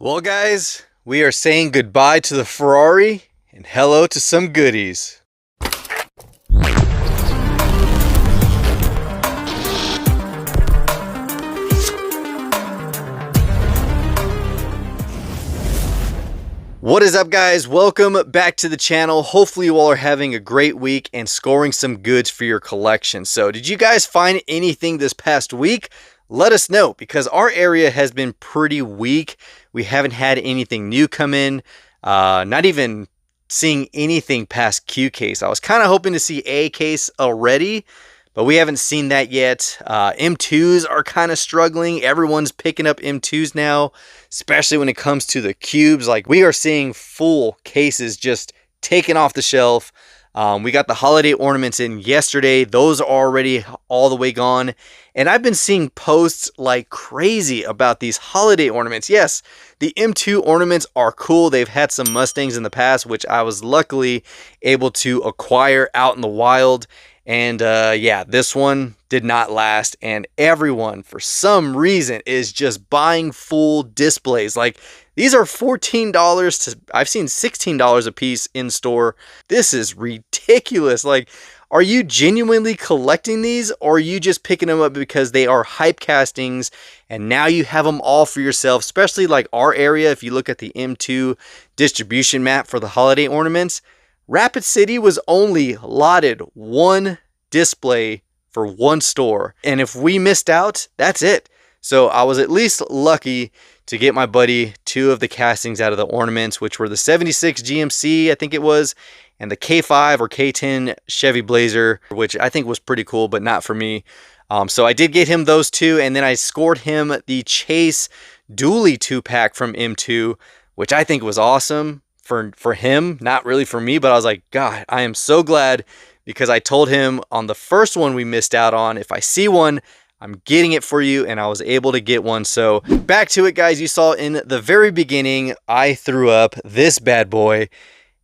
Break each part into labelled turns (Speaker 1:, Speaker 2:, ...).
Speaker 1: Well, guys, we are saying goodbye to the Ferrari and hello to some goodies. What is up, guys? Welcome back to the channel. Hopefully you all are having a great week and scoring some goods for your collection. So did you guys find anything this past week? Let us know, because our area has been pretty weak. We haven't had anything new come in, not even seeing anything past Q case. I was kind of hoping to see A case already, but we haven't seen that yet. M2s are kind of struggling. Everyone's picking up M2s now, especially when it comes to the cubes. Like, we are seeing full cases just taken off the shelf. We got the holiday ornaments in yesterday. Those are already all the way gone. And I've been seeing posts like crazy about these holiday ornaments. Yes, the M2 ornaments are cool. They've had some Mustangs in the past, which I was luckily able to acquire out in the wild. And yeah, this one did not last. And everyone, for some reason, is just buying full displays. Like, these are $14 to, I've seen $16 a piece in store. This is ridiculous. Like, are you genuinely collecting these, or are you just picking them up because they are hype castings and now you have them all for yourself? Especially like our area, if you look at the M2 distribution map for the holiday ornaments, Rapid City was only allotted one display for one store. And if we missed out, that's it. So I was at least lucky to get my buddy two of the castings out of the ornaments, which were the 76 GMC, I think it was, and the K5 or K10 Chevy Blazer, which I think was pretty cool, but not for me. So I did get him those two, and then I scored him the Chase Dually 2-pack from M2, which I think was awesome for him, not really for me, but I was like, God, I am so glad, because I told him on the first one we missed out on, if I see one, I'm getting it for you, and I was able to get one. So back to it, guys. You saw in the very beginning, I threw up this bad boy.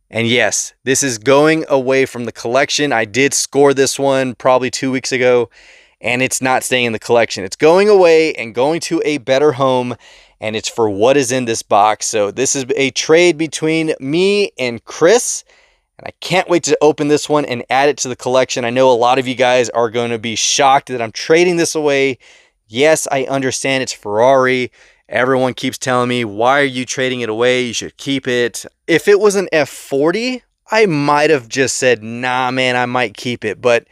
Speaker 1: And yes, this is going away from the collection. I did score this one probably 2 weeks ago, and it's not staying in the collection. It's going away and going to a better home, and it's for what is in this box. So this is a trade between me and Chris, and I can't wait to open this one and add it to the collection. I know a lot of you guys are going to be shocked that I'm trading this away. Yes, I understand it's Ferrari. Everyone keeps telling me, why are you trading it away? You should keep it. If it was an F40, I might have just said, nah, man, I might keep it. But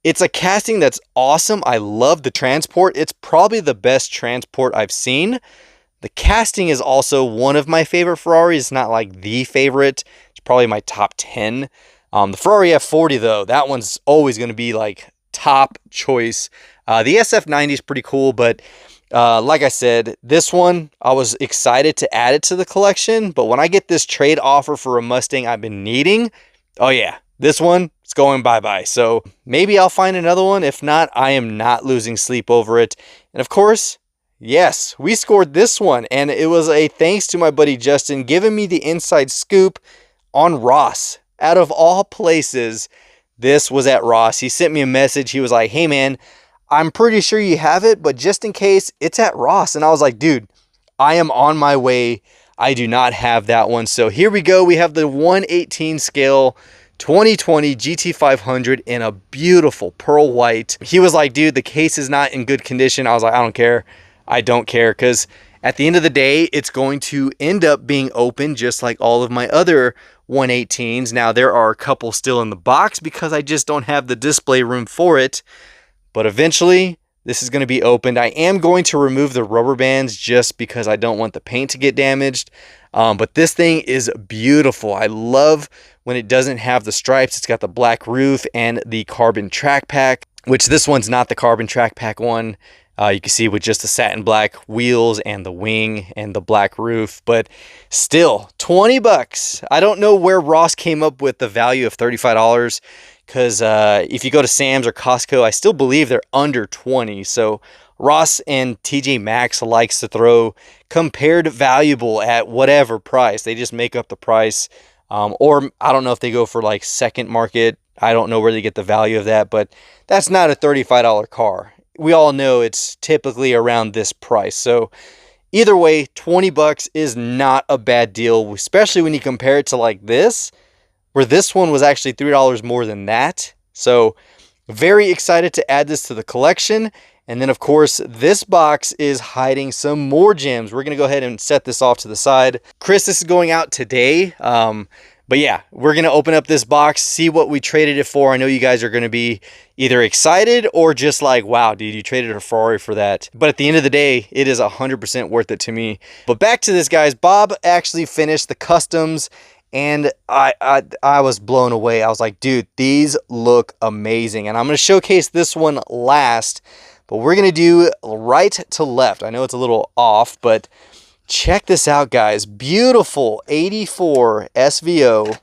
Speaker 1: it's a casting that's awesome. I love the transport. It's probably the best transport I've seen. The casting is also one of my favorite Ferraris. It's not like the favorite. It's probably my top 10. The Ferrari F40, though, that one's always going to be like top choice. The SF90 is pretty cool, but like I said, this one, I was excited to add it to the collection, but when I get this trade offer for a Mustang I've been needing, oh yeah, this one, it's going bye-bye. So maybe I'll find another one. If not, I am not losing sleep over it. And of course, yes, we scored this one, and it was a thanks to my buddy Justin giving me the inside scoop on Ross. Out of all places, this was at Ross. He sent me a message. He was like, hey man, I'm pretty sure you have it, but just in case, it's at Ross. And I was like, dude, I am on my way. I do not have that one. So here we go. We have the 1/18 scale 2020 GT500 in a beautiful pearl white. He was like, dude, the case is not in good condition. I was like, I don't care. I don't care, because at the end of the day, it's going to end up being open just like all of my other 1/18s. Now, there are a couple still in the box because I just don't have the display room for it. But eventually, this is going to be opened. I am going to remove the rubber bands just because I don't want the paint to get damaged. But this thing is beautiful. I love when it doesn't have the stripes. It's got the black roof and the carbon track pack, which this one's not the carbon track pack one. You can see with just the satin black wheels and the wing and the black roof, but still 20 bucks. I don't know where Ross came up with the value of $35, because if you go to Sam's or Costco, I still believe they're under 20. So Ross and TJ Maxx likes to throw compared valuable at whatever price. They just make up the price. Or I don't know if they go for like second market. I don't know where they get the value of that, but that's not a $35 car. We all know it's typically around this price. So Either way, 20 bucks is not a bad deal, especially when you compare it to like this, where this one was actually $3 more than that. So very excited to add this to the collection. And then of course, this box is hiding some more gems. We're gonna go ahead and set this off to the side. Chris, this is going out today. But yeah, we're gonna open up this box, see what we traded it for. I know you guys are gonna be either excited or just like, wow, dude, you traded a Ferrari for that. But at the end of the day, it is 100% worth it to me. But back to this, guys. Bob actually finished the customs, and I was blown away. I was like, dude, these look amazing. And I'm gonna showcase this one last, but we're gonna do right to left. I know it's a little off, but check this out, guys. Beautiful 84 SVO.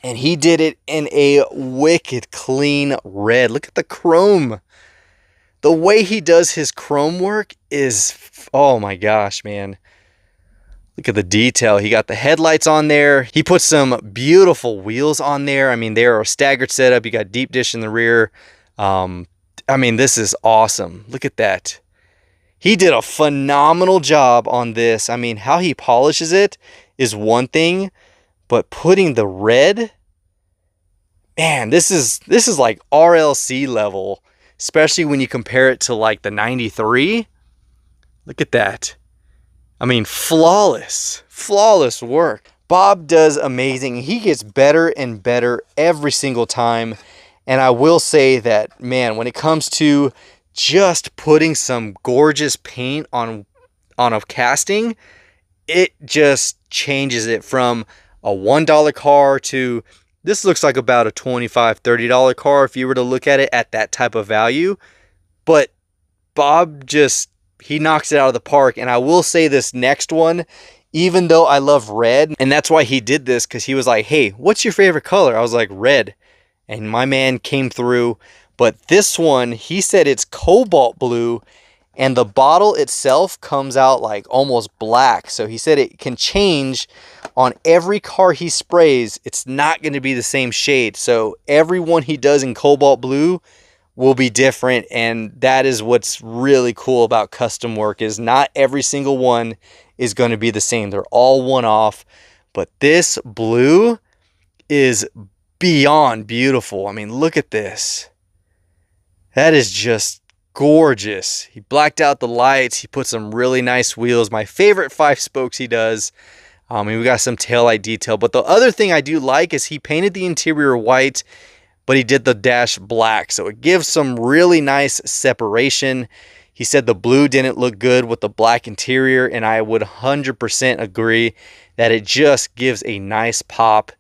Speaker 1: And he did it in a wicked clean red. Look at the chrome. The way he does his chrome work is, oh my gosh, man. Look at the detail. He got the headlights on there. He put some beautiful wheels on there. I mean, they are a staggered setup. You got deep dish in the rear. I mean, this is awesome. Look at that. He did a phenomenal job on this. I mean, how he polishes it is one thing, but putting the red, man, this is like RLC level, especially when you compare it to like the 93. Look at that. I mean, flawless work. Bob does amazing. He gets better and better every single time. And I will say that, man, when it comes to just putting some gorgeous paint on a casting, it just changes it from a $1 car to this looks like about a $25, $30 car if you were to look at it at that type of value. But Bob just, he knocks it out of the park. And I will say this next one, even though I love red, and that's why he did this, because he was like, hey, what's your favorite color? I was like, red. And my man came through. But this one, he said it's cobalt blue, and the bottle itself comes out like almost black. So he said it can change on every car he sprays. It's not going to be the same shade. So every one he does in cobalt blue will be different. And that is what's really cool about custom work, is not every single one is going to be the same. They're all one-off. But this blue is beyond beautiful. I mean, look at this. That is just gorgeous. He blacked out the lights. He put some really nice wheels. My favorite 5 spokes he does. And we got some taillight detail. But the other thing I do like is he painted the interior white, but he did the dash black. So it gives some really nice separation. He said the blue didn't look good with the black interior, and I would 100% agree that it just gives a nice pop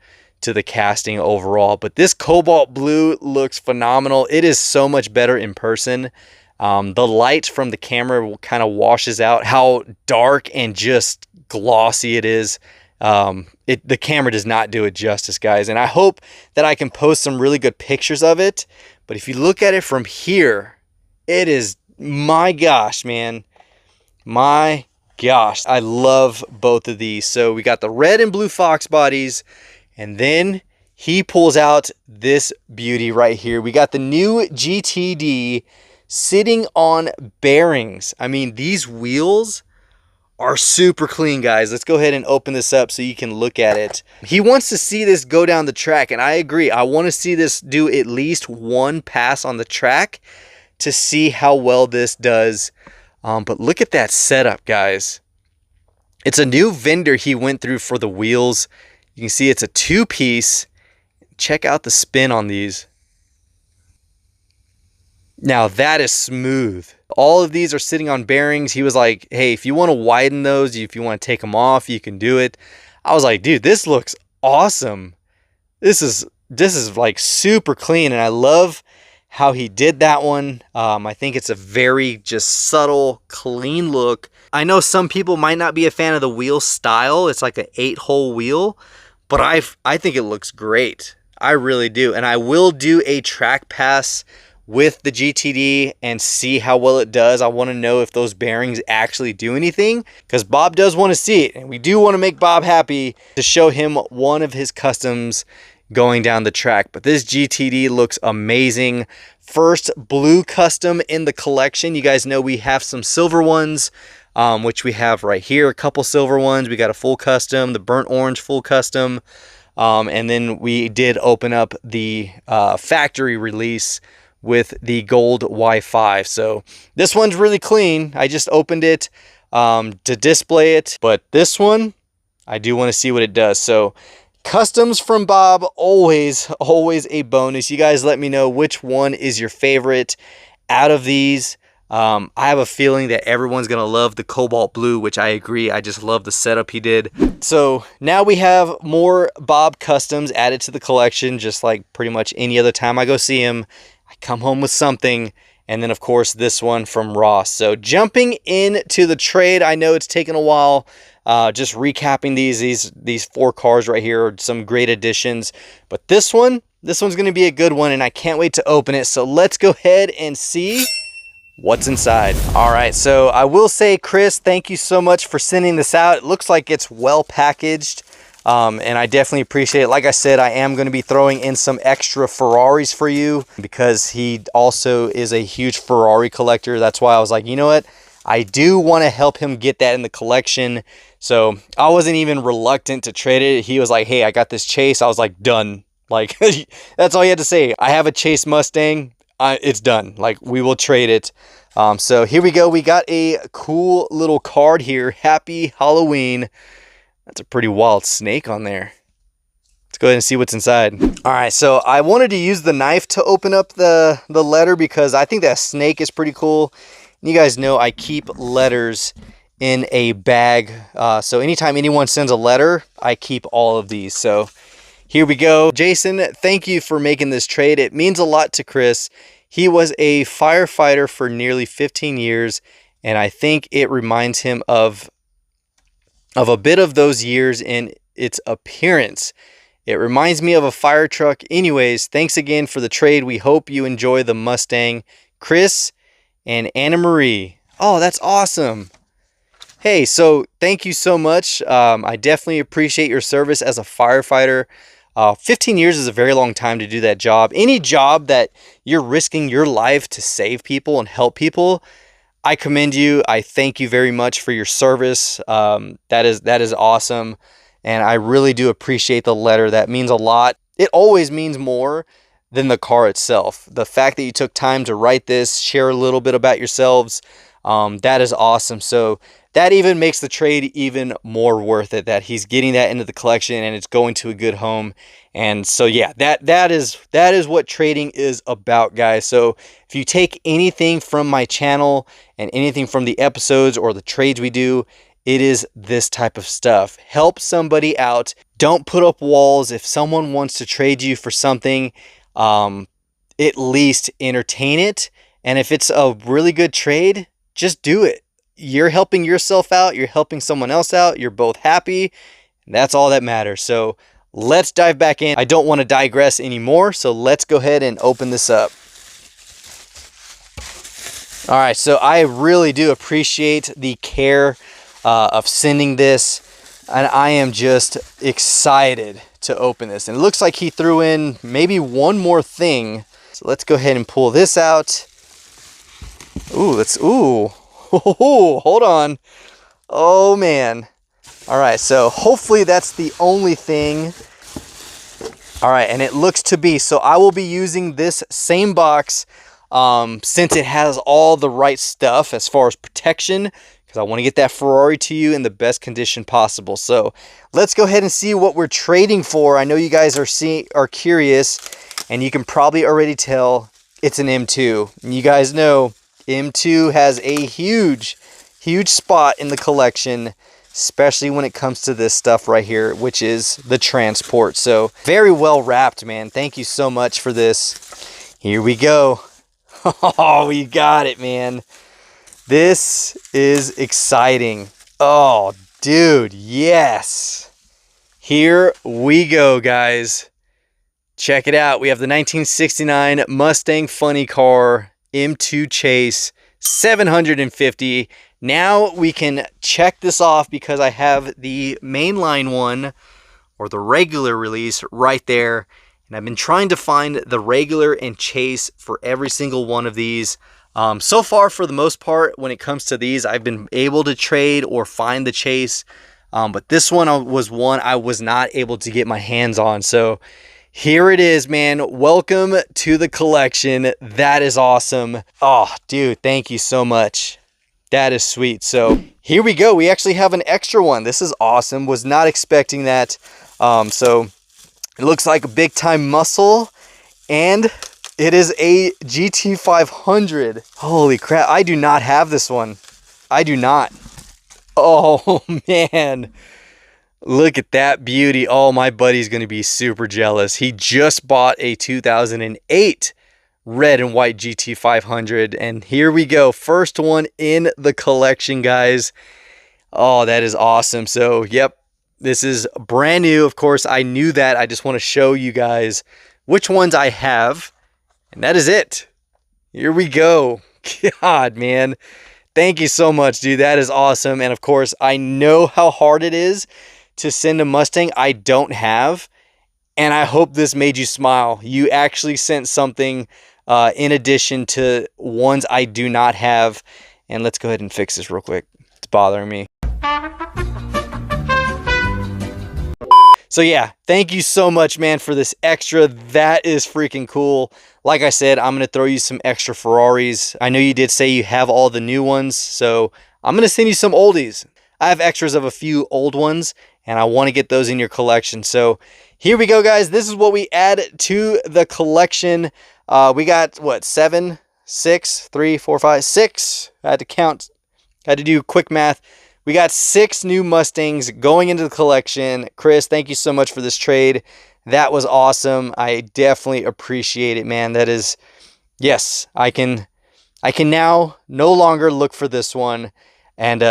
Speaker 1: to the casting overall. But this cobalt blue looks phenomenal. It is so much better in person. The light from the camera kind of washes out how dark and just glossy it is. The camera does not do it justice, guys. And I hope that I can post some really good pictures of it. But if you look at it from here, it is, my gosh, man. My gosh. I love both of these. So we got the red and blue Fox bodies. And then he pulls out this beauty right here. We got the new GTD sitting on bearings. I mean, these wheels are super clean, guys. Let's go ahead and open this up so you can look at it. He wants to see this go down the track, and I agree. I want to see this do at least one pass on the track to see how well this does. But look at that setup, guys. It's a new vendor he went through for the wheels. You can see it's a 2-piece. Check out the spin on these. Now that is smooth. All of these are sitting on bearings. He was like, hey, if you want to widen those, if you want to take them off, you can do it. I was like, dude, this looks awesome. This is like super clean, and I love how he did that one. I think it's a very just subtle, clean look. I know some people might not be a fan of the wheel style. It's like an 8-hole wheel. But I think it looks great. I really do. And I will do a track pass with the GTD and see how well it does. I want to know if those bearings actually do anything, because Bob does want to see it. And we do want to make Bob happy to show him one of his customs going down the track. But this GTD looks amazing. First blue custom in the collection. You guys know we have some silver ones. which we have right here. A couple silver ones. We got a full custom, the burnt orange full custom. And then we did open up the factory release with the gold Y5. So this one's really clean. I just opened it to display it. But this one, I do want to see what it does. So customs from Bob, always a bonus. You guys let me know which one is your favorite out of these. I have a feeling that everyone's gonna love the cobalt blue, which I agree. I just love the setup he did. So now we have more Bob customs added to the collection, just like pretty much any other time I go see him. I come home with something. And then of course this one from Ross. So jumping into the trade, I know it's taken a while. Just recapping these 4 cars right here are some great additions. But this one's gonna be a good one, and I can't wait to open it. So let's go ahead and see what's inside. All right, so I will say, Chris, thank you so much for sending this out. It looks like it's well packaged, and I definitely appreciate it. Like I said, I am going to be throwing in some extra Ferraris for you because he also is a huge Ferrari collector. That's why I was like, you know what? I do want to help him get that in the collection. So I wasn't even reluctant to trade it. He was like, hey, I got this Chase. I was like, done. Like, that's all you had to say. I have a Chase Mustang. It's done. Like, we will trade it. So here we go. We got a cool little card here. Happy Halloween. That's a pretty wild snake on there. Let's go ahead and see what's inside. All right, so I wanted to use the knife to open up the letter because I think that snake is pretty cool. And you guys know I keep letters in a bag. So anytime anyone sends a letter, I keep all of these. So here we go. Jason, thank you for making this trade. It means a lot to Chris. He was a firefighter for nearly 15 years, and I think it reminds him of a bit of those years in its appearance. It reminds me of a fire truck. Anyways, thanks again for the trade. We hope you enjoy the Mustang. Chris and Anna Marie. Oh, that's awesome. Hey, so thank you so much. I definitely appreciate your service as a firefighter. 15 years is a very long time to do that job. Any job that you're risking your life to save people and help people, I commend you. I thank you very much for your service. That is awesome. And I really do appreciate the letter. That means a lot. It always means more than the car itself. The fact that you took time to write this, share a little bit about yourselves, that is awesome. So that even makes the trade even more worth it, that he's getting that into the collection and it's going to a good home. And so yeah, that is what trading is about, guys. So if you take anything from my channel and anything from the episodes or the trades we do, it is this type of stuff. Help somebody out. Don't put up walls. If someone wants to trade you for something, at least entertain it. And if it's a really good trade, just do it. You're helping yourself out. You're helping someone else out. You're both happy. That's all that matters. So let's dive back in. I don't want to digress anymore. So let's go ahead and open this up. All right. So I really do appreciate the care of sending this. And I am just excited to open this. And it looks like he threw in maybe one more thing. So let's go ahead and pull this out. Ooh, hold on. Oh man. All right, so hopefully that's the only thing. All right, and it looks to be. So I will be using this same box since it has all the right stuff as far as protection, because I want to get that Ferrari to you in the best condition possible. So let's go ahead and see what we're trading for. I know you guys are curious, and you can probably already tell it's an M2. And you guys know M2 has a huge spot in the collection, especially when it comes to this stuff right here, which is the transport. So very well wrapped, man. Thank you so much for this. Here we go. Oh, we got it, man. This is exciting. Oh, dude, yes. Here we go, guys. Check it out. We have the 1969 Mustang Funny Car M2 Chase 750. Now we can check this off because I have the mainline one, or the regular release, right there. And I've been trying to find the regular and chase for every single one of these. So far, for the most part, when it comes to these, I've been able to trade or find the chase. But this one was one I was not able to get my hands on. So here it is, man. Welcome to the collection. That is awesome. Oh, dude, thank you so much. That is sweet. So here we go. We actually have an extra one. This is awesome. Was not expecting that. So it looks like a big time muscle, and it is a GT500. Holy crap. I do not have this one. I do not. Oh, man. Look at that beauty. Oh, my buddy's going to be super jealous. He just bought a 2008 red and white GT500. And here we go. First one in the collection, guys. Oh, that is awesome. So, yep, this is brand new. Of course, I knew that. I just want to show you guys which ones I have. And that is it. Here we go. God, man. Thank you so much, dude. That is awesome. And of course, I know how hard it is to send a Mustang I don't have. And I hope this made you smile. You actually sent something in addition to ones I do not have. And let's go ahead and fix this real quick. It's bothering me. So yeah, thank you so much, man, for this extra. That is freaking cool. Like I said, I'm going to throw you some extra Ferraris. I know you did say you have all the new ones, so I'm going to send you some oldies. I have extras of a few old ones, and I want to get those in your collection. So here we go, guys. This is what we add to the collection. We got, what, 7, 6, 3, 4, 5, 6. I had to count. I had to do quick math. We got 6 new Mustangs going into the collection. Chris, thank you so much for this trade. That was awesome. I definitely appreciate it, man. That is, yes, I can now no longer look for this one, and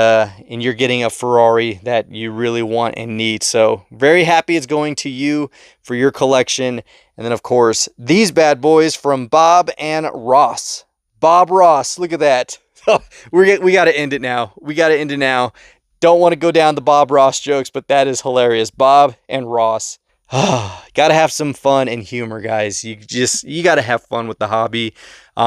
Speaker 1: you're getting a Ferrari that you really want and need. So very happy it's going to you for your collection. And then of course, these bad boys from Bob and Ross. Bob Ross, look at that. We got to end it now. We got to end it now. Don't want to go down the Bob Ross jokes, but that is hilarious. Bob and Ross. Got to have some fun and humor, guys. You got to have fun with the hobby.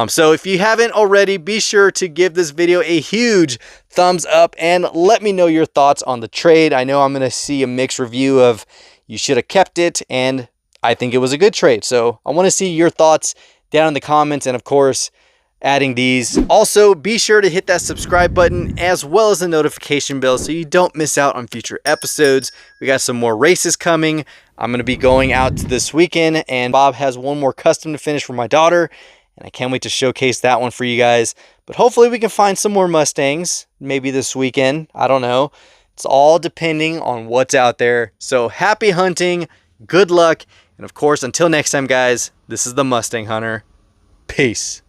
Speaker 1: So if you haven't already, be sure to give this video a huge thumbs up and let me know your thoughts on the trade. I know I'm going to see a mixed review of you should have kept it, and I think it was a good trade. So I want to see your thoughts down in the comments, and of course, adding these. Also, be sure to hit that subscribe button as well as the notification bell so you don't miss out on future episodes. We got some more races coming. I'm going to be going out this weekend, and Bob has one more custom to finish for my daughter, and I can't wait to showcase that one for you guys. But hopefully we can find some more Mustangs maybe this weekend. I don't know. It's all depending on what's out there. So happy hunting, good luck, and of course, until next time, guys, this is the Mustang Hunter. Peace.